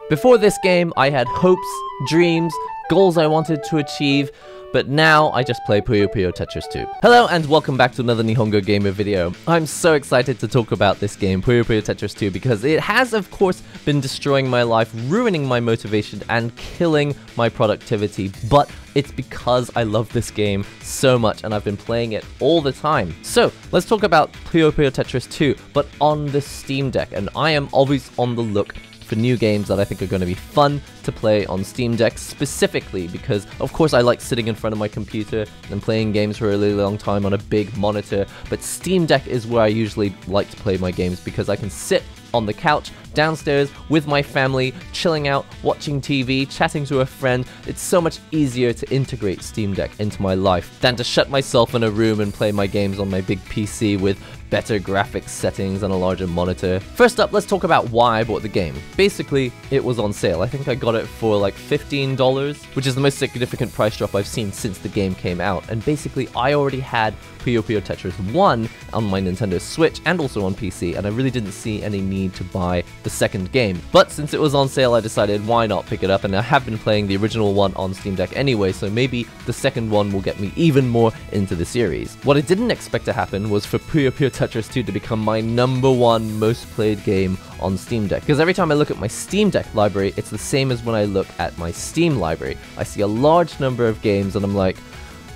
Before this game, I had hopes, dreams, goals I wanted to achieve, but now I just play Puyo Puyo Tetris 2. Hello and welcome back to another NihongoGamer video. I'm so excited to talk about this game, Puyo Puyo Tetris 2, because it has of course been destroying my life, ruining my motivation, and killing my productivity, but it's because I love this game so much and I've been playing it all the time. So, let's talk about Puyo Puyo Tetris 2, but on the Steam Deck, and I am always on the look for new games that I think are going to be fun to play on Steam Deck, specifically because of course I like sitting in front of my computer and playing games for a really long time on a big monitor, but Steam Deck is where I usually like to play my games because I can sit on the couch downstairs with my family, chilling out, watching TV, chatting to a friend. It's so much easier to integrate Steam Deck into my life than to shut myself in a room and play my games on my big PC with better graphics settings and a larger monitor. First up, let's talk about why I bought the game. Basically, it was on sale. I think I got it for like $15, which is the most significant price drop I've seen since the game came out. And basically, I already had Puyo Puyo Tetris 1 on my Nintendo Switch and also on PC, and I really didn't see any need to buy the second game. But since it was on sale, I decided why not pick it up, and I have been playing the original one on Steam Deck anyway, so maybe the second one will get me even more into the series. What I didn't expect to happen was for Puyo Puyo Tetris 2 to become my #1 most played game on Steam Deck, because every time I look at my Steam Deck library, it's the same as when I look at my Steam library. I see a large number of games and I'm like,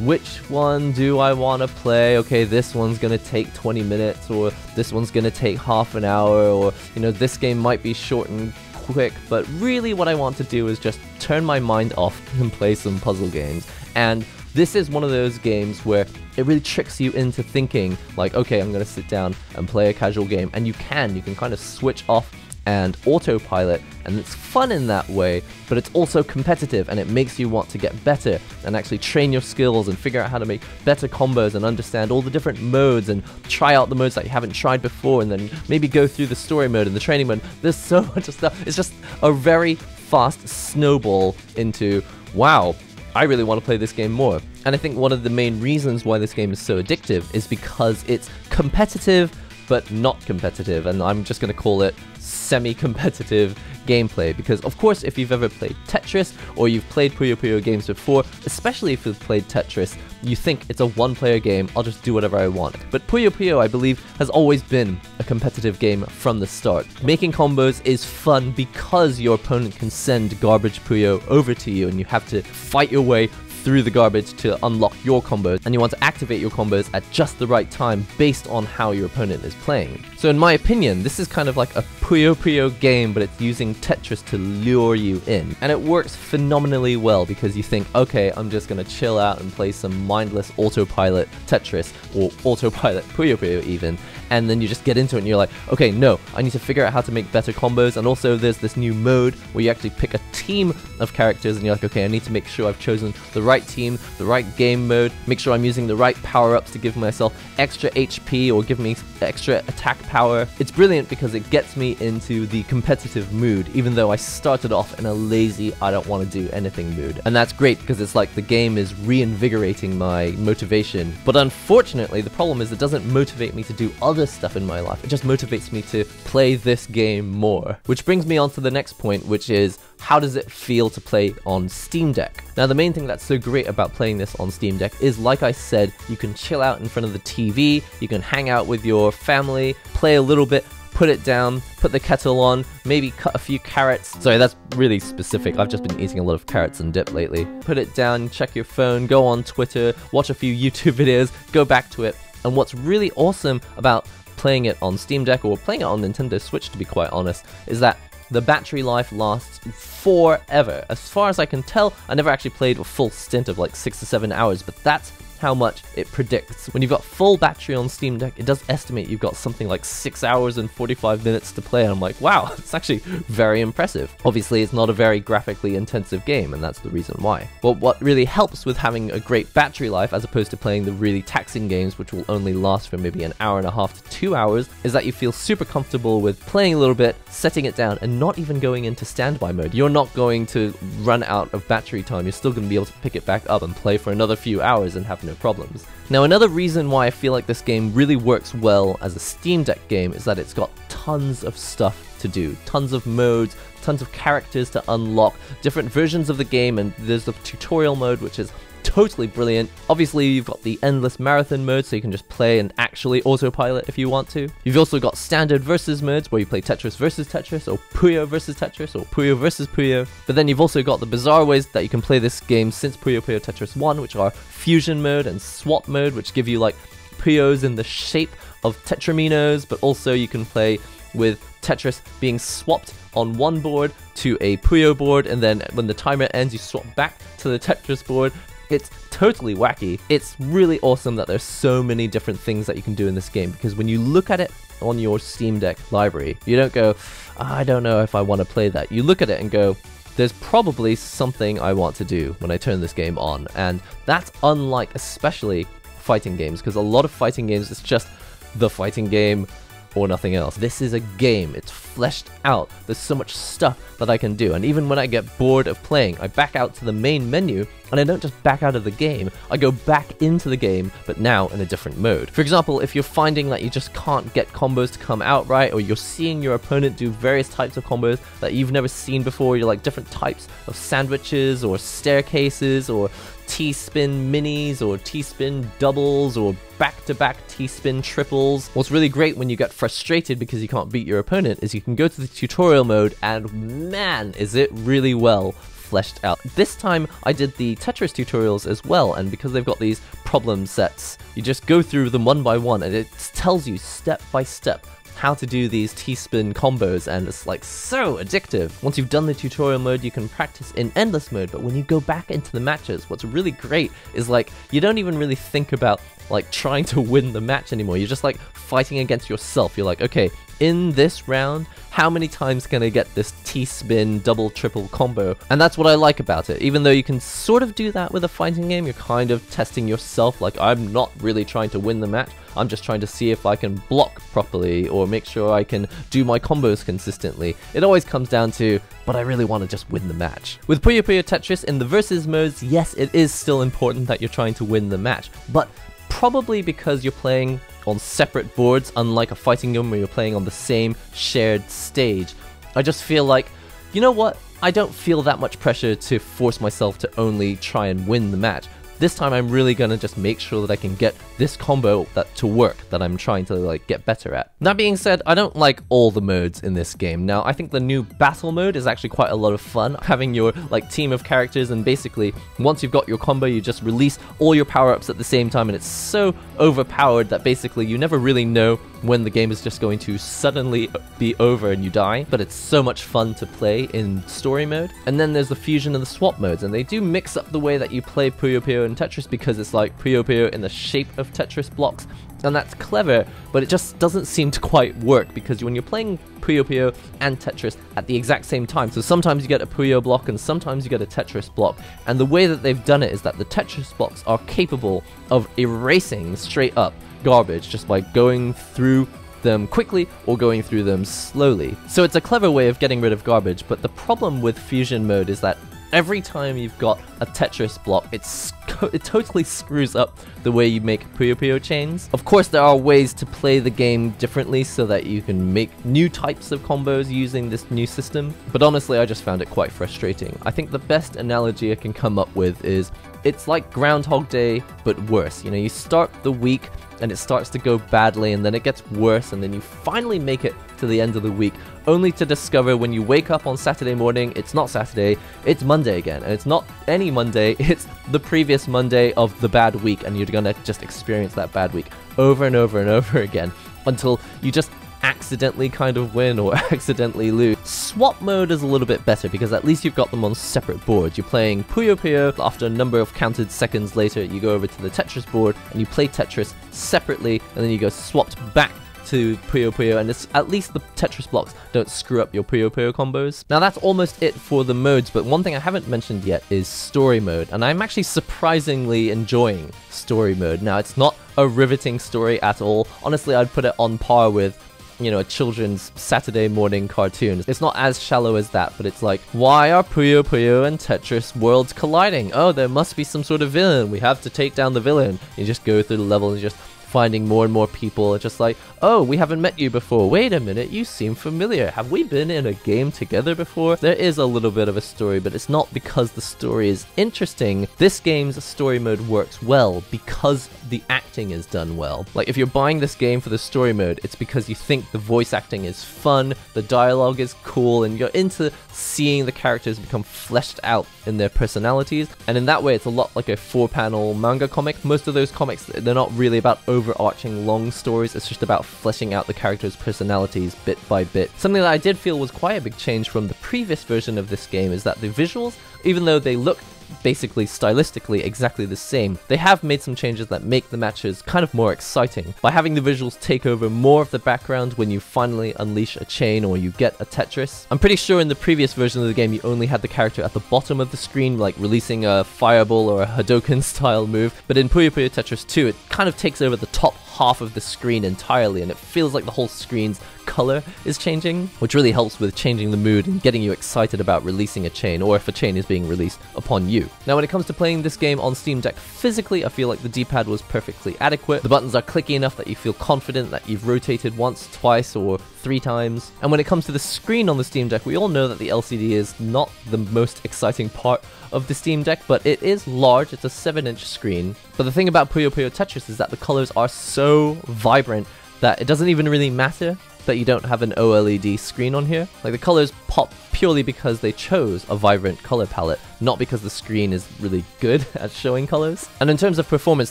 which one do I want to play? Okay, this one's gonna take 20 minutes, or this one's gonna take half an hour, or, you know, this game might be short and quick, but really what I want to do is just turn my mind off and play some puzzle games. And this is one of those games where it really tricks you into thinking, like, okay, I'm gonna sit down and play a casual game, and you can kind of switch off and autopilot, and it's fun in that way, but it's also competitive, and it makes you want to get better and actually train your skills and figure out how to make better combos and understand all the different modes and try out the modes that you haven't tried before, and then maybe go through the story mode and the training mode. There's so much stuff. It's just a very fast snowball into, wow, I really want to play this game more. And I think one of the main reasons why this game is so addictive is because it's competitive but not competitive, and I'm just going to call it semi-competitive gameplay, because of course if you've ever played Tetris or you've played Puyo Puyo games before, especially if you've played Tetris, you think it's a one-player game, I'll just do whatever I want. But Puyo Puyo, I believe, has always been a competitive game from the start. Making combos is fun because your opponent can send garbage Puyo over to you and you have to fight your way through the garbage to unlock your combos, and you want to activate your combos at just the right time based on how your opponent is playing. So in my opinion, this is kind of like a Puyo Puyo game, but it's using Tetris to lure you in. And it works phenomenally well because you think, okay, I'm just gonna chill out and play some mindless autopilot Tetris, or autopilot Puyo Puyo even, and then you just get into it and you're like, okay, no, I need to figure out how to make better combos. And also there's this new mode where you actually pick a team of characters and you're like, okay, I need to make sure I've chosen the right team, the right game mode, make sure I'm using the right power-ups to give myself extra HP or give me extra attack power. It's brilliant because it gets me into the competitive mood, even though I started off in a lazy, I don't want to do anything mood. And that's great because it's like the game is reinvigorating my motivation. But unfortunately, the problem is it doesn't motivate me to do other stuff in my life. It just motivates me to play this game more. Which brings me on to the next point, which is, how does it feel to play on Steam Deck? Now, the main thing that's so great about playing this on Steam Deck is, like I said, you can chill out in front of the TV, you can hang out with your family, play a little bit, put it down, put the kettle on, maybe cut a few carrots. Sorry, that's really specific. I've just been eating a lot of carrots and dip lately. Put it down, check your phone, go on Twitter, watch a few YouTube videos, go back to it. And what's really awesome about playing it on Steam Deck, or playing it on Nintendo Switch to be quite honest, is that the battery life lasts forever. As far as I can tell, I never actually played a full stint of like 6 to 7 hours, but that's how much it predicts. When you've got full battery on Steam Deck, it does estimate you've got something like 6 hours and 45 minutes to play, and I'm like, wow, it's actually very impressive. Obviously, it's not a very graphically intensive game, and that's the reason why. But what really helps with having a great battery life, as opposed to playing the really taxing games, which will only last for maybe an hour and a half to 2 hours, is that you feel super comfortable with playing a little bit, setting it down, and not even going into standby mode. You're not going to run out of battery time. You're still going to be able to pick it back up and play for another few hours and have no problems. Now, another reason why I feel like this game really works well as a Steam Deck game is that it's got tons of stuff to do. Tons of modes, tons of characters to unlock, different versions of the game, and there's the tutorial mode, which is totally brilliant. Obviously, you've got the endless marathon mode, so you can just play and actually autopilot if you want to. You've also got standard versus modes, where you play Tetris versus Tetris, or Puyo versus Tetris, or Puyo versus Puyo. But then you've also got the bizarre ways that you can play this game since Puyo Puyo Tetris 1, which are fusion mode and swap mode, which give you like Puyos in the shape of Tetraminos, but also you can play with Tetris being swapped on one board to a Puyo board, and then when the timer ends, you swap back to the Tetris board. It's totally wacky. It's really awesome that there's so many different things that you can do in this game, because when you look at it on your Steam Deck library, you don't go, I don't know if I want to play that. You look at it and go, there's probably something I want to do when I turn this game on. And that's unlike especially fighting games, because a lot of fighting games, it's just the fighting game or nothing else. This is a game. It's fleshed out. There's so much stuff that I can do, and even when I get bored of playing, I back out to the main menu, and I don't just back out of the game, I go back into the game, but now in a different mode. For example, if you're finding that you just can't get combos to come out right, or you're seeing your opponent do various types of combos that you've never seen before, you're like different types of sandwiches or staircases or T-spin minis or T-spin doubles or back-to-back T-spin triples. What's really great when you get frustrated because you can't beat your opponent is you can go to the tutorial mode, and man, is it really well fleshed out. This time I did the Tetris tutorials as well, and because they've got these problem sets, you just go through them one by one, and it tells you step by step how to do these T-spin combos, and it's like so addictive. Once you've done the tutorial mode, you can practice in endless mode, but when you go back into the matches, what's really great is like you don't even really think about like trying to win the match anymore. You're just like fighting against yourself. You're like, okay, in this round, how many times can I get this T-spin double triple combo? And that's what I like about it. Even though you can sort of do that with a fighting game, you're kind of testing yourself. Like, I'm not really trying to win the match, I'm just trying to see if I can block properly or make sure I can do my combos consistently. It always comes down to, but I really want to just win the match. With Puyo Puyo Tetris in the versus modes, yes, it is still important that you're trying to win the match, but probably because you're playing on separate boards, unlike a fighting game where you're playing on the same shared stage. I just feel like, you know what, I don't feel that much pressure to force myself to only try and win the match. This time I'm really gonna just make sure that I can get this combo to work that I'm trying to like get better at. That being said, I don't like all the modes in this game. Now, I think the new battle mode is actually quite a lot of fun, having your like team of characters, and basically once you've got your combo, you just release all your power-ups at the same time, and it's so overpowered that basically you never really know when the game is just going to suddenly be over and you die, but it's so much fun to play in story mode. And then there's the fusion and the swap modes, and they do mix up the way that you play Puyo Puyo and Tetris, because it's like Puyo Puyo in the shape of Tetris blocks, and that's clever, but it just doesn't seem to quite work, because when you're playing Puyo Puyo and Tetris at the exact same time, so sometimes you get a Puyo block and sometimes you get a Tetris block, and the way that they've done it is that the Tetris blocks are capable of erasing straight up garbage just by going through them quickly or going through them slowly. So it's a clever way of getting rid of garbage, but the problem with fusion mode is that every time you've got a Tetris block, it totally screws up the way you make Puyo Puyo chains. Of course, there are ways to play the game differently so that you can make new types of combos using this new system, but honestly, I just found it quite frustrating. I think the best analogy I can come up with is, it's like Groundhog Day, but worse. You know, you start the week and it starts to go badly, and then it gets worse, and then you finally make it to the end of the week, only to discover when you wake up on Saturday morning, it's not Saturday, it's Monday again, and it's not any Monday, it's the previous Monday of the bad week, and you're gonna just experience that bad week over and over and over again, until you just accidentally kind of win or accidentally lose. Swap mode is a little bit better, because at least you've got them on separate boards. You're playing Puyo Puyo, after a number of counted seconds later, you go over to the Tetris board, and you play Tetris separately, and then you go swapped back to Puyo Puyo, and it's, at least the Tetris blocks don't screw up your Puyo Puyo combos. Now that's almost it for the modes, but one thing I haven't mentioned yet is story mode, and I'm actually surprisingly enjoying story mode. Now, it's not a riveting story at all. Honestly, I'd put it on par with, you know, a children's Saturday morning cartoon. It's not as shallow as that, but it's like, why are Puyo Puyo and Tetris worlds colliding? Oh, there must be some sort of villain. We have to take down the villain. You just go through the level and just finding more and more people are just like, oh, we haven't met you before. Wait a minute, you seem familiar. Have we been in a game together before? There is a little bit of a story, but it's not because the story is interesting. This game's story mode works well because the acting is done well. Like, if you're buying this game for the story mode, it's because you think the voice acting is fun, the dialogue is cool, and you're into seeing the characters become fleshed out in their personalities. And in that way, it's a lot like a 4-panel manga comic. Most of those comics, they're not really about overarching long stories. It's just about fleshing out the characters' personalities bit by bit. Something that I did feel was quite a big change from the previous version of this game is that the visuals, even though they look basically stylistically exactly the same, they have made some changes that make the matches kind of more exciting. By having the visuals take over more of the background when you finally unleash a chain or you get a Tetris. I'm pretty sure in the previous version of the game you only had the character at the bottom of the screen, like releasing a fireball or a Hadoken style move, but in Puyo Puyo Tetris 2 it kind of takes over the top half of the screen entirely, and it feels like the whole screen's color is changing, which really helps with changing the mood and getting you excited about releasing a chain, or if a chain is being released upon you. Now, when it comes to playing this game on Steam Deck physically, I feel like the D-pad was perfectly adequate. The buttons are clicky enough that you feel confident that you've rotated once, twice, or 3 times. And when it comes to the screen on the Steam Deck, we all know that the LCD is not the most exciting part of the Steam Deck, but it is large. It's a 7-inch screen. But the thing about Puyo Puyo Tetris is that the colors are so vibrant that it doesn't even really matter that you don't have an OLED screen on here. Like, the colors pop purely because they chose a vibrant color palette, not because the screen is really good at showing colors. And in terms of performance,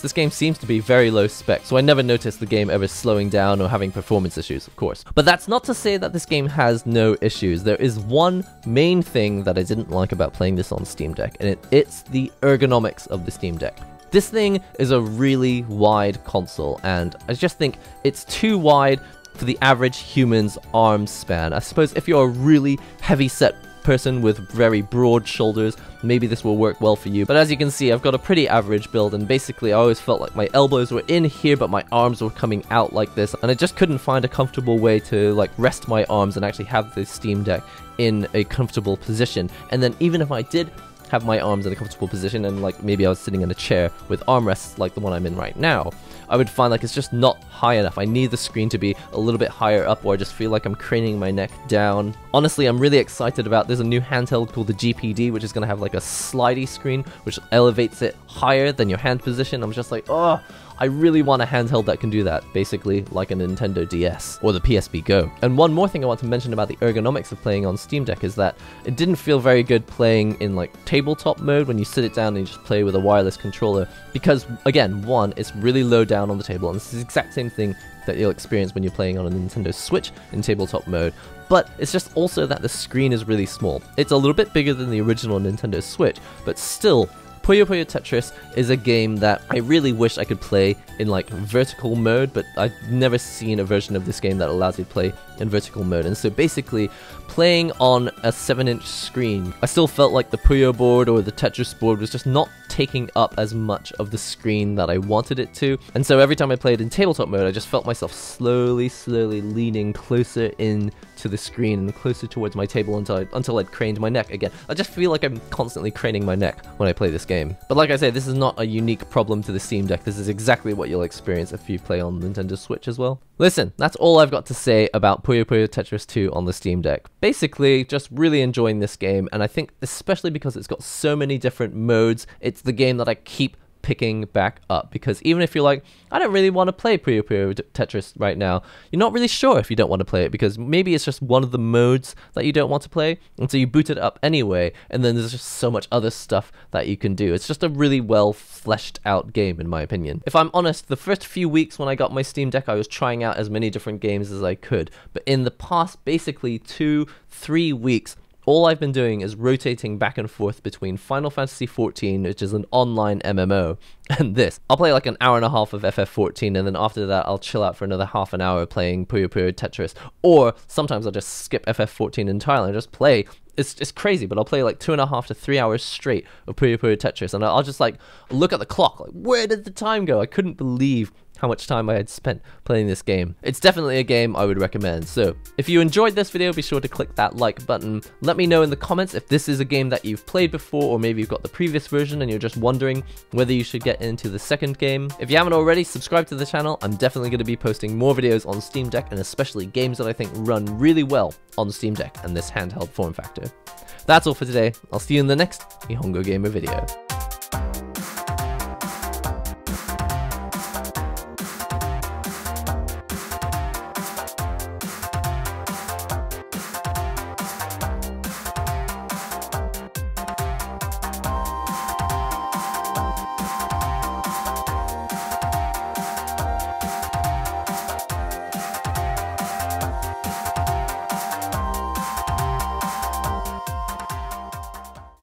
this game seems to be very low spec, so I never noticed the game ever slowing down or having performance issues, of course. But that's not to say that this game has no issues. There is one main thing that I didn't like about playing this on Steam Deck, and it's the ergonomics of the Steam Deck. This thing is a really wide console, and I just think it's too wide for the average human's arm span. I suppose if you're a really heavy-set person with very broad shoulders, maybe this will work well for you. But as you can see, I've got a pretty average build, and basically I always felt like my elbows were in here, but my arms were coming out like this, and I just couldn't find a comfortable way to like rest my arms and actually have the Steam Deck in a comfortable position. And then even if I did have my arms in a comfortable position, and like maybe I was sitting in a chair with armrests like the one I'm in right now, I would find like it's just not high enough. I need the screen to be a little bit higher up, or I just feel like I'm craning my neck down. Honestly, I'm really excited about, there's a new handheld called the GPD, which is going to have like a slidey screen, which elevates it higher than your hand position. I'm just like, oh, I really want a handheld that can do that, basically like a Nintendo DS or the PSP Go. And one more thing I want to mention about the ergonomics of playing on Steam Deck is that it didn't feel very good playing in like tabletop mode when you sit it down and you just play with a wireless controller, because again, one, it's really low down on the table, and this is the exact same thing that you'll experience when you're playing on a Nintendo Switch in tabletop mode. But it's just also that the screen is really small. It's a little bit bigger than the original Nintendo Switch, but still, Puyo Puyo Tetris is a game that I really wish I could play in like vertical mode, but I've never seen a version of this game that allows you to play in vertical mode. And so basically, playing on a 7-inch screen, I still felt like the Puyo board or the Tetris board was just not taking up as much of the screen that I wanted it to. And so every time I played in tabletop mode, I just felt myself slowly leaning closer in to the screen and closer towards my table until I'd craned my neck again. I just feel like I'm constantly craning my neck when I play this game. But like I say, this is not a unique problem to the Steam Deck. This is exactly what you'll experience if you play on Nintendo Switch as well. Listen, that's all I've got to say about Puyo Puyo Tetris 2 on the Steam Deck. Basically, just really enjoying this game, and I think especially because it's got so many different modes, it's the game that I keep picking back up, because even if you're like, I don't really want to play Puyo Puyo Tetris right now, you're not really sure if you don't want to play it, because maybe it's just one of the modes that you don't want to play, and so you boot it up anyway, and then there's just so much other stuff that you can do. It's just a really well fleshed out game, in my opinion. If I'm honest, the first few weeks when I got my Steam Deck, I was trying out as many different games as I could, but in the past basically 2-3 weeks, all I've been doing is rotating back and forth between Final Fantasy XIV, which is an online MMO, and this. I'll play like an hour and a half of FF14, and then after that I'll chill out for another half an hour playing Puyo Puyo Tetris, or sometimes I'll just skip FF14 entirely and just play. It's crazy, but I'll play like 2.5 to 3 hours straight of Puyo Puyo Tetris, and I'll just like look at the clock, like, where did the time go? I couldn't believe how much time I had spent playing this game. It's definitely a game I would recommend. So if you enjoyed this video, be sure to click that like button. Let me know in the comments if this is a game that you've played before, or maybe you've got the previous version and you're just wondering whether you should get into the second game. If you haven't already, subscribe to the channel. I'm definitely going to be posting more videos on Steam Deck, and especially games that I think run really well on Steam Deck and this handheld form factor. That's all for today. I'll see you in the next NihongoGamer video.